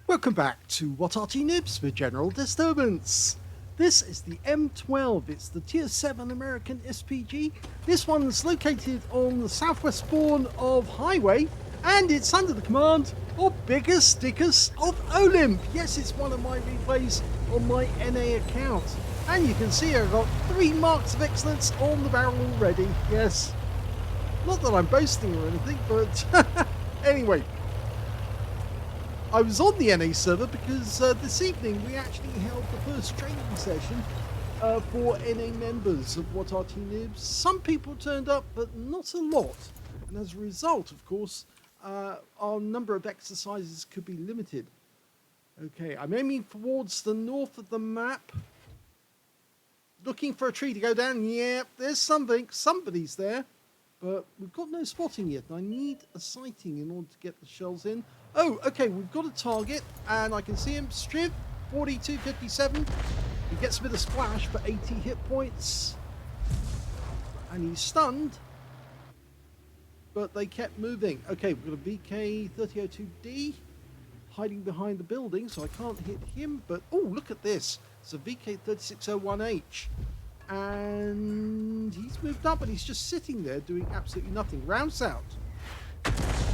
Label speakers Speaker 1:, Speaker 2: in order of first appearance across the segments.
Speaker 1: Welcome back to What Arty Noobs for General Disturbance. This is the M12, it's the Tier 7 American SPG. This one's located on the southwest spawn of Highway, and it's under the command of Biggest Dickest of OLIMP. Yes, it's one of my replays on my NA account. And you can see I've got 3 marks of excellence on the barrel already. Yes, not that I'm boasting or anything, but anyway. I was on the NA server because this evening we actually held the first training session for NA members of What Arty Noobs. Some people turned up, but not a lot. And as a result, of course, our number of exercises could be limited. Okay, I'm aiming towards the north of the map. Looking for a tree to go down. Yeah, there's something. Somebody's there. But we've got no spotting yet. I need a sighting in order to get the shells in. Oh, okay, we've got a target, and I can see him. Striv, 4257. He gets a bit of splash for 80 hit points. And he's stunned. But they kept moving. Okay, we've got a VK3002D hiding behind the building, so I can't hit him. But, oh, look at this. It's a VK3601H. And he's moved up, and he's just sitting there doing absolutely nothing. Rounds out.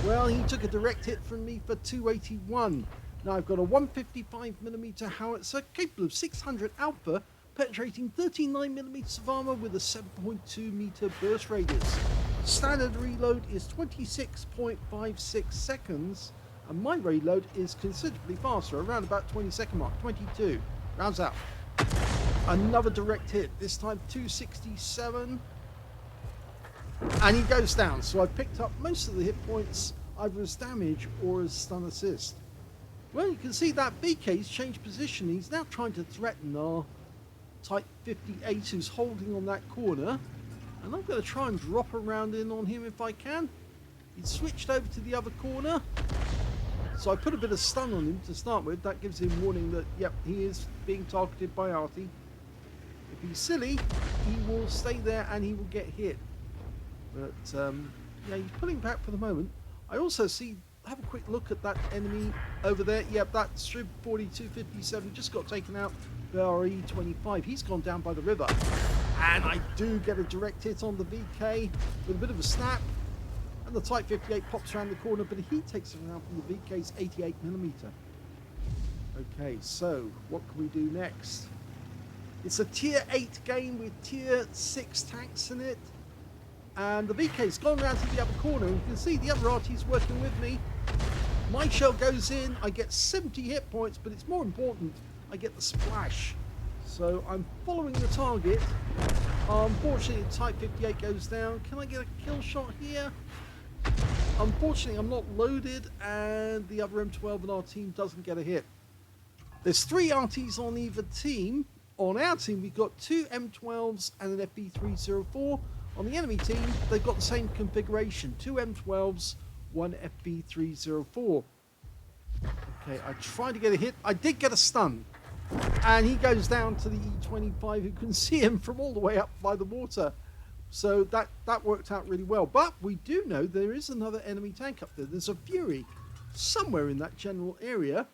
Speaker 1: Well, he took a direct hit from me for 281. Now I've got a 155mm howitzer capable of 600 alpha, penetrating 39mm of armor with a 7.2 meter burst radius. Standard reload is 26.56 seconds, and my reload is considerably faster, around about 20-second mark, 22. Rounds out. Another direct hit, this time 267. And he goes down, so I've picked up most of the hit points either as damage or as stun assist. Well, you can see that BK's changed position. He's now trying to threaten our Type 58 who's holding on that corner. And I'm going to try and drop around in on him if I can. He's switched over to the other corner. So I put a bit of stun on him to start with. That gives him warning that, yep, he is being targeted by Arty. If he's silly, he will stay there and he will get hit. But, yeah, he's pulling back for the moment. I also see, have a quick look at that enemy over there. Yep, that Striv 4257 just got taken out by our E25. He's gone down by the river. And I do get a direct hit on the VK with a bit of a snap. And the Type 58 pops around the corner, but he takes it around from the VK's 88mm. Okay, so what can we do next? It's a Tier 8 game with Tier 6 tanks in it. And the VK's gone round to the other corner, and you can see the other Arty's working with me. My shell goes in, I get 70 hit points, but it's more important, I get the splash. So I'm following the target. Unfortunately, the Type 58 goes down. Can I get a kill shot here? Unfortunately, I'm not loaded, and the other M12 in our team doesn't get a hit. There's 3 Artys on either team. On our team, we've got 2 M12s and an FB304. On the enemy team, they've got the same configuration, 2 M12s, 1 FB304. Okay, I tried to get a hit. I did get a stun. And he goes down to the E25, who can see him from all the way up by the water. So that worked out really well. But we do know there is another enemy tank up there. There's a Fury somewhere in that general area.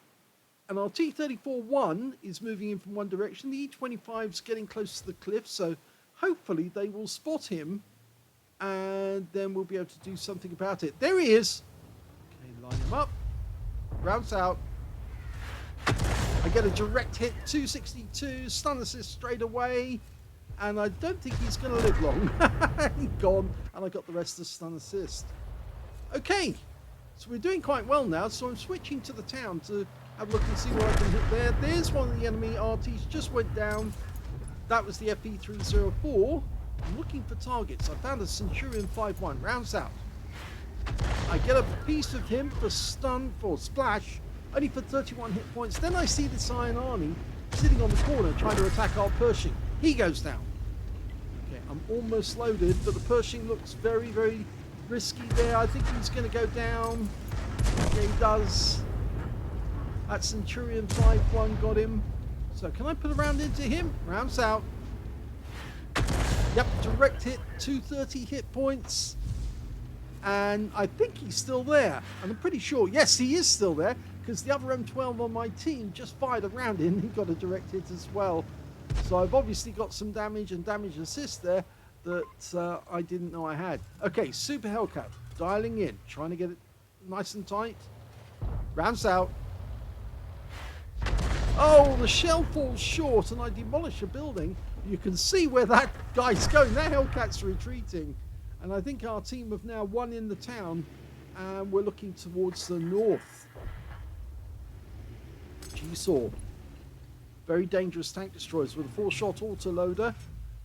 Speaker 1: And our T-34-1 is moving in from one direction. The E25's getting close to the cliff, so hopefully they will spot him, and then we'll be able to do something about it. There he is. Okay, line him up. Rounds out. I get a direct hit, 262, stun assist straight away, and I don't think he's going to live long. He's gone, and I got the rest of the stun assist. Okay, so we're doing quite well now, so I'm switching to the town to have a look and see what I can hit there. There's one of the enemy Artys, just went down. That was the FE304. I'm looking for targets. I found a Centurion 5-1. Rounds out. I get a piece of him for stun, for splash, only for 31 hit points. Then I see this Iron Army sitting on the corner trying to attack our Pershing. He goes down. Okay, I'm almost loaded, but the Pershing looks very, very risky there. I think he's going to go down. Okay, he does. That Centurion 5-1 got him. So can I put a round into him? Rounds out. Yep, direct hit, 230 hit points. And I think he's still there. And I'm pretty sure, yes, he is still there. because the other M12 on my team just fired a round in. He got a direct hit as well. So I've obviously got some damage and damage assist there that I didn't know I had. Okay, Super Hellcat, dialing in, trying to get it nice and tight. Rounds out. Oh, the shell falls short and I demolish a building. You can see where that guy's going. That Hellcat's retreating. And I think our team have now won in the town and we're looking towards the north. G-Saw. Very dangerous tank destroyers with a 4-shot autoloader,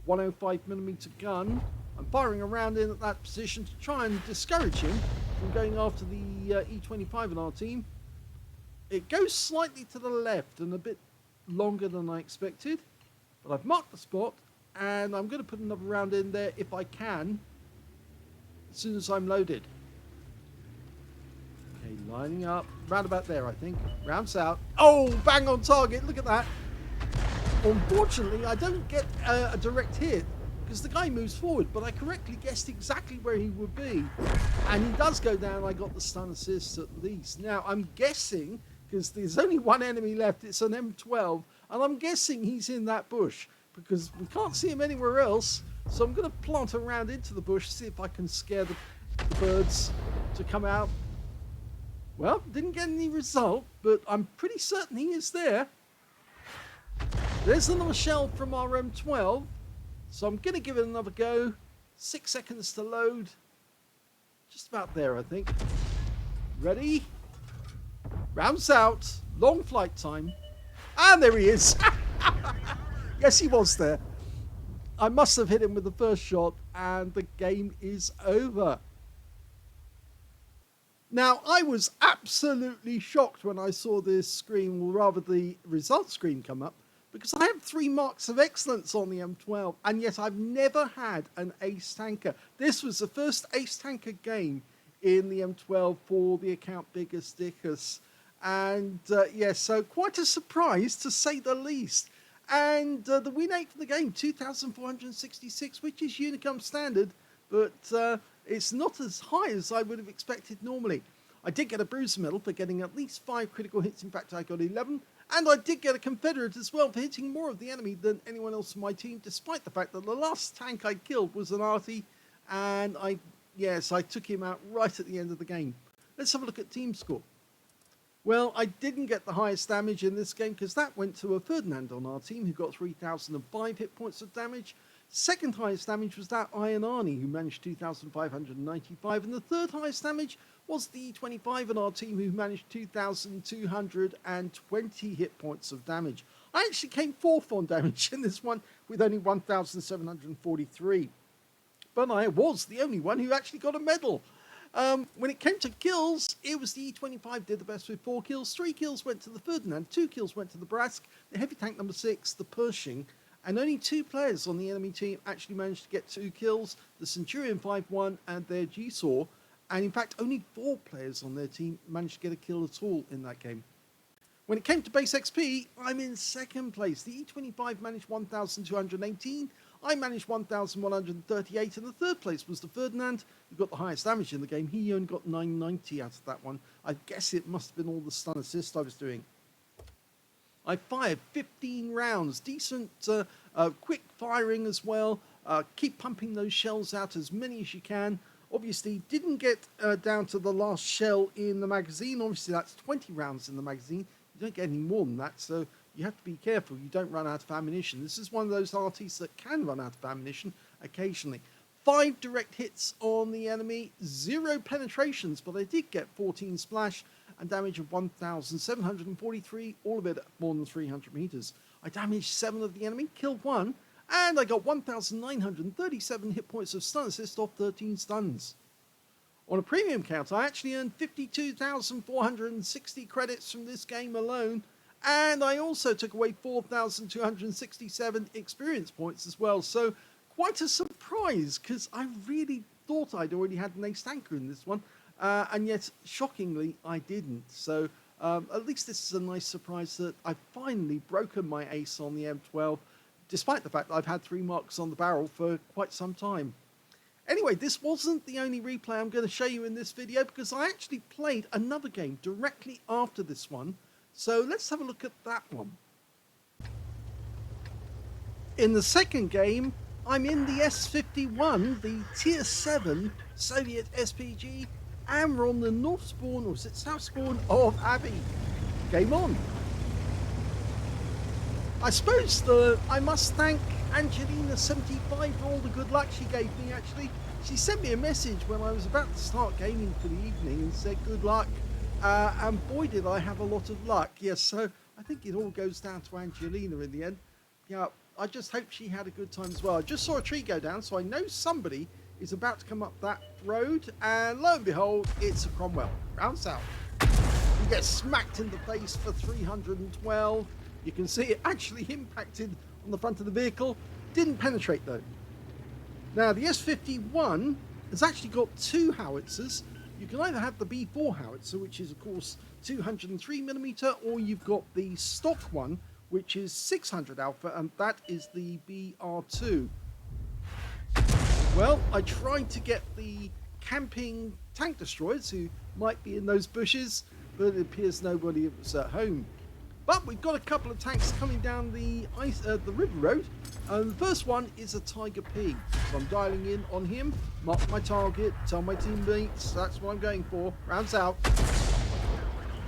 Speaker 1: 105mm gun. I'm firing a round in at that position to try and discourage him from going after the E25 in our team. It goes slightly to the left and a bit longer than I expected, but I've marked the spot and I'm going to put another round in there if I can as soon as I'm loaded. Okay, lining up, round about there I think. Rounds out. Oh, bang on target, look at that. Unfortunately, I don't get a direct hit because the guy moves forward, but I correctly guessed exactly where he would be. And he does go down. I got the stun assist at least. Now, I'm guessing, because there's only one enemy left, it's an M12, and I'm guessing he's in that bush because we can't see him anywhere else. So I'm going to plant a round into the bush, see if I can scare the birds to come out. Well, didn't get any result, but I'm pretty certain he is there. There's another shell from our M12, so I'm going to give it another go. 6 seconds to load. Just about there, I think. Ready? Rounds out. Long flight time. And there he is. Yes, he was there. I must have hit him with the first shot, and the game is over. Now, I was absolutely shocked when I saw this screen, or rather the results screen come up, because I have 3 marks of excellence on the M12, and yet I've never had an ace tanker. This was the first ace tanker game in the M12 for the account Biggest Dickus. And yes, so quite a surprise to say the least. And the win rate for the game, 2,466, which is Unicum standard, but it's not as high as I would have expected normally. I did get a bruiser medal for getting at least 5 critical hits. In fact, I got 11. And I did get a Confederate as well for hitting more of the enemy than anyone else on my team, despite the fact that the last tank I killed was an Arty. And I took him out right at the end of the game. Let's have a look at team score. Well, I didn't get the highest damage in this game because that went to a Ferdinand on our team who got 3,005 hit points of damage. Second highest damage was that Iron Arnie who managed 2,595, and the third highest damage was the E25 on our team who managed 2,220 hit points of damage. I actually came 4th on damage in this one with only 1,743. But I was the only one who actually got a medal. When it came to kills, it was the E25 did the best with 4 kills. 3 kills went to the Ferdinand, 2 kills went to the Brask, the heavy tank number 6, the Pershing, and only 2 players on the enemy team actually managed to get 2 kills, the Centurion 5-1 and their G-Saw. And in fact, only 4 players on their team managed to get a kill at all in that game. When it came to base XP, I'm in 2nd place. The E25 managed 1,218. I managed 1,138. And the 3rd place was the Ferdinand, who got the highest damage in the game. He only got 990 out of that one. I guess it must have been all the stun assist I was doing. I fired 15 rounds. Decent, quick firing as well. Keep pumping those shells out, as many as you can. Obviously, didn't get down to the last shell in the magazine. Obviously, that's 20 rounds in the magazine. You don't get any more than that, so you have to be careful. You don't run out of ammunition. This is one of those Arties that can run out of ammunition occasionally. 5 direct hits on the enemy, 0 penetrations, but I did get 14 splash and damage of 1,743, all of it at more than 300 meters. I damaged 7 of the enemy, killed 1, and I got 1,937 hit points of stun assist off 13 stuns. On a premium count, I actually earned 52,460 credits from this game alone, and I also took away 4,267 experience points as well. So quite a surprise, because I really thought I'd already had an ace tanker in this one, and yet shockingly I didn't. So at least this is a nice surprise that I've finally broken my ace on the M12, despite the fact that I've had 3 marks on the barrel for quite some time. Anyway, this wasn't the only replay I'm going to show you in this video, because I actually played another game directly after this one. So let's have a look at that one. In the second game, I'm in the S-51, the Tier 7 Soviet SPG, and we're on the north spawn, or is it south spawn, of Abbey. Game on. I suppose I must thank Angelina75 for all the good luck she gave me, actually. She sent me a message when I was about to start gaming for the evening and said good luck. And boy, did I have a lot of luck. Yes, so I think it all goes down to Angelina in the end. Yeah, I just hope she had a good time as well. I just saw a tree go down, so I know somebody is about to come up that road. And lo and behold, it's a Cromwell. Round south. You get smacked in the face for 312. You can see it actually impacted on the front of the vehicle. Didn't penetrate though. Now the S-51 has actually got two howitzers. You can either have the B4 howitzer, which is of course 203mm, or you've got the stock one, which is 600 alpha, and that is the BR2. Well, I tried to get the camping tank destroyers who might be in those bushes, but it appears nobody was at home. But we've got a couple of tanks coming down the river road. The first one is a Tiger P. So I'm dialing in on him, mark my target, tell my teammates that's what I'm going for. Rounds out.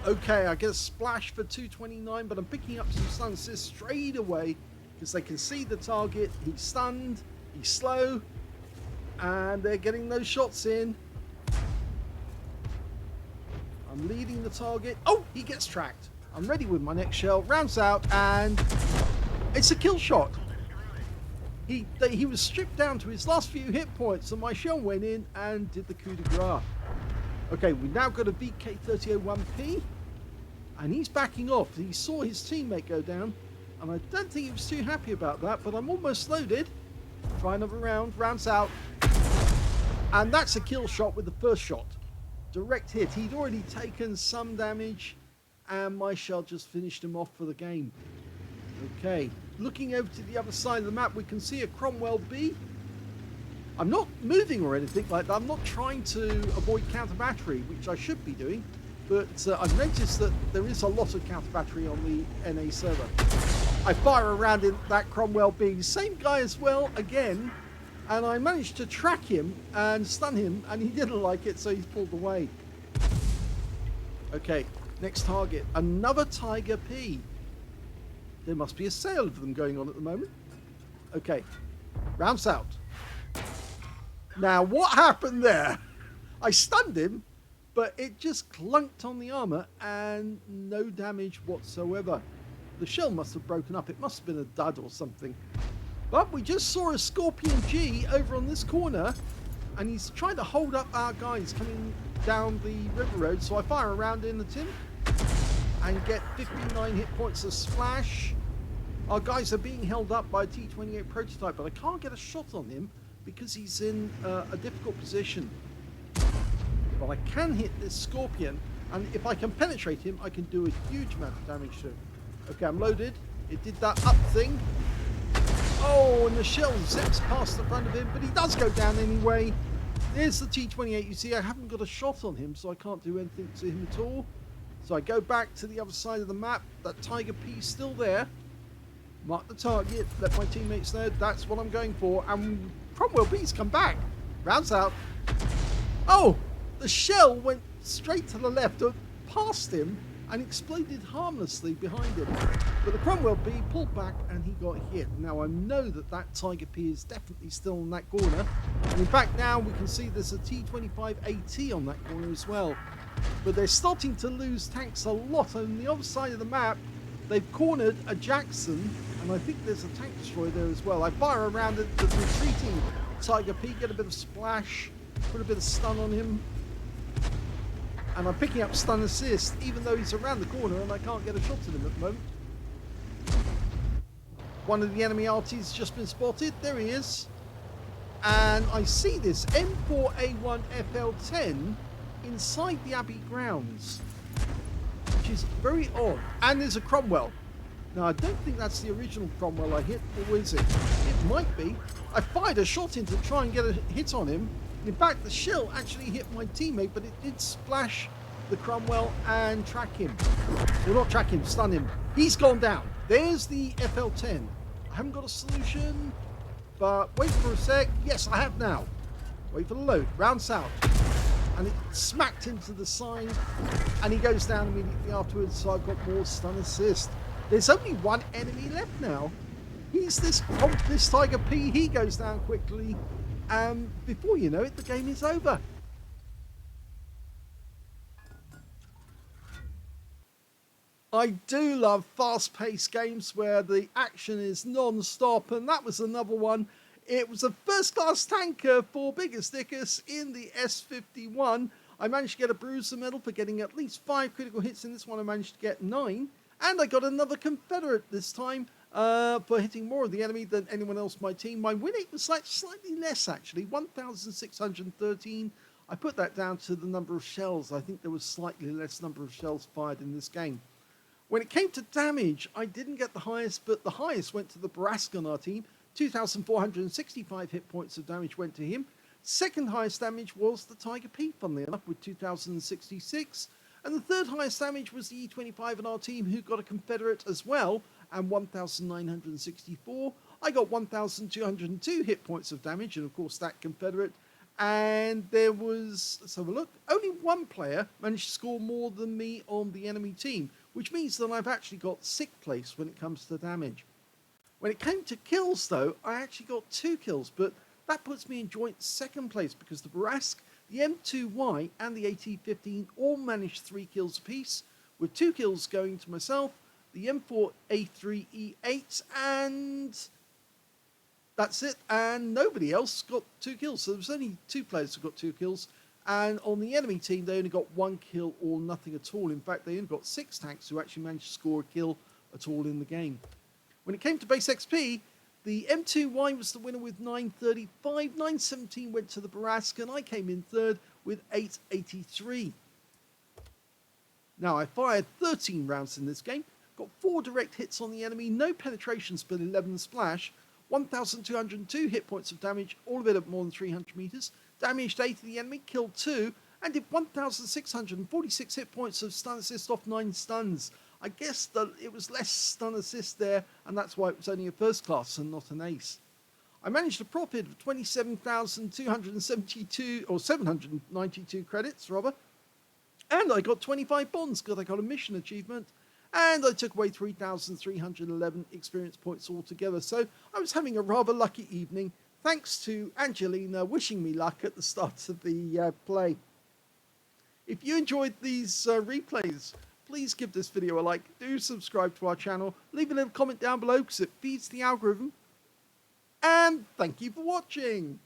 Speaker 1: Okay, I get a splash for 229, but I'm picking up some stun assists straight away because they can see the target. He's stunned, he's slow, and they're getting those shots in. I'm leading the target. Oh, he gets tracked. I'm ready with my next shell. Rounds out, and it's a kill shot. He was stripped down to his last few hit points, and my shell went in and did the coup de grace. Okay, we've now got a VK3001P, and he's backing off. He saw his teammate go down, and I don't think he was too happy about that, but I'm almost loaded. Try another round. Rounds out, and that's a kill shot with the first shot. Direct hit. He'd already taken some damage, and my shell just finished him off for the game. Okay, looking over to the other side of the map, we can see a Cromwell B. I'm not moving or anything like that. I'm not trying to avoid counter battery, which I should be doing, but I've noticed that there is a lot of counter battery on the NA server. I fire around in that Cromwell B, same guy as well again, and I managed to track him and stun him, and he didn't like it, so he's pulled away. Okay. Next target, another Tiger P. There must be a sale of them going on at the moment. Okay, rounds out. Now, what happened there? I stunned him, but it just clunked on the armor and no damage whatsoever. The shell must have broken up. It must have been a dud or something. But we just saw a Scorpion G over on this corner, and he's trying to hold up our guys coming down the river road. So I fire around in at him and get 59 hit points of splash. Our guys are being held up by a T-28 prototype, but I can't get a shot on him because he's in a difficult position. But I can hit this Scorpion, and if I can penetrate him, I can do a huge amount of damage to him. Okay, I'm loaded. It did that up thing. Oh, and the shell zips past the front of him, but he does go down anyway. There's the T-28. You see, I haven't got a shot on him, so I can't do anything to him at all. So I go back to the other side of the map. That Tiger P's still there. Mark the target. Let my teammates know that's what I'm going for. And Cromwell B's come back. Rounds out. Oh, the shell went straight to the left, past him, and exploded harmlessly behind him. But the Cromwell B pulled back and he got hit. Now I know that that Tiger P is definitely still in that corner. And in fact now we can see there's a T-25 AT on that corner as well. But they're starting to lose tanks a lot. On the other side of the map, they've cornered a Jackson, and I think there's a tank destroyer there as well. I fire around at the retreating Tiger P, get a bit of splash, put a bit of stun on him. And I'm picking up stun assist, even though he's around the corner and I can't get a shot at him at the moment. One of the enemy Arty's just been spotted. There he is. And I see this M4A1 FL10 inside the Abbey grounds, which is very odd. And there's a Cromwell. Now, I don't think that's the original Cromwell I hit, or is it? It might be. I fired a shot in to try and get a hit on him. In fact, the shell actually hit my teammate, but it did splash the Cromwell and track him. Well, not track him, stun him. He's gone down. There's the FL10. I haven't got a solution, but wait for a sec. Yes, I have now. Wait for the load. Round south. And it smacked into the side, and he goes down immediately afterwards, so I've got more stun assist. There's only one enemy left now. He's this Tiger P. He goes down quickly, and before you know it, the game is over. I do love fast-paced games where the action is non-stop, and that was another one. It was a first-class tanker for Biggest Dickus in the S-51. I managed to get a Bruiser medal for getting at least 5 critical hits. In this one, I managed to get 9. And I got another Confederate this time for hitting more of the enemy than anyone else on my team. My win rate was slightly less, actually, 1,613. I put that down to the number of shells. I think there was slightly less number of shells fired in this game. When it came to damage, I didn't get the highest, but the highest went to the Barask on our team. 2,465 hit points of damage went to him. Second highest damage was the Tiger P, funnily enough, with 2,066. And the third highest damage was the E25 on our team, who got a Confederate as well, and 1,964. I got 1,202 hit points of damage, and of course that Confederate. And there was, let's have a look, only one player managed to score more than me on the enemy team, which means that I've actually got 6th place when it comes to damage. When it came to kills, though, I actually got 2 kills, but that puts me in joint 2nd place because the Barask, the M2Y, and the AT-15 all managed 3 kills apiece, with 2 kills going to myself, the M4A3E8, and that's it, and nobody else got 2 kills. So there was only 2 players who got 2 kills, and on the enemy team, they only got 1 kill or nothing at all. In fact, they only got 6 tanks who actually managed to score a kill at all in the game. When it came to base XP, the M2Y was the winner with 935, 917 went to the Barask, and I came in 3rd with 883. Now, I fired 13 rounds in this game, got 4 direct hits on the enemy, no penetrations but 11 splash, 1,202 hit points of damage, all of it at more than 300 meters, damaged 8 of the enemy, killed 2, and did 1,646 hit points of stun assist off 9 stuns. I guess that it was less stun assist there, and that's why it was only a 1st class and not an ace. I managed a profit of 27,272 or 792 credits, rather, and I got 25 bonds because I got a mission achievement, and I took away 3,311 experience points altogether. So I was having a rather lucky evening, thanks to Angelina wishing me luck at the start of the play. If you enjoyed these replays, please give this video a like, do subscribe to our channel, leave a little comment down below because it feeds the algorithm, and thank you for watching.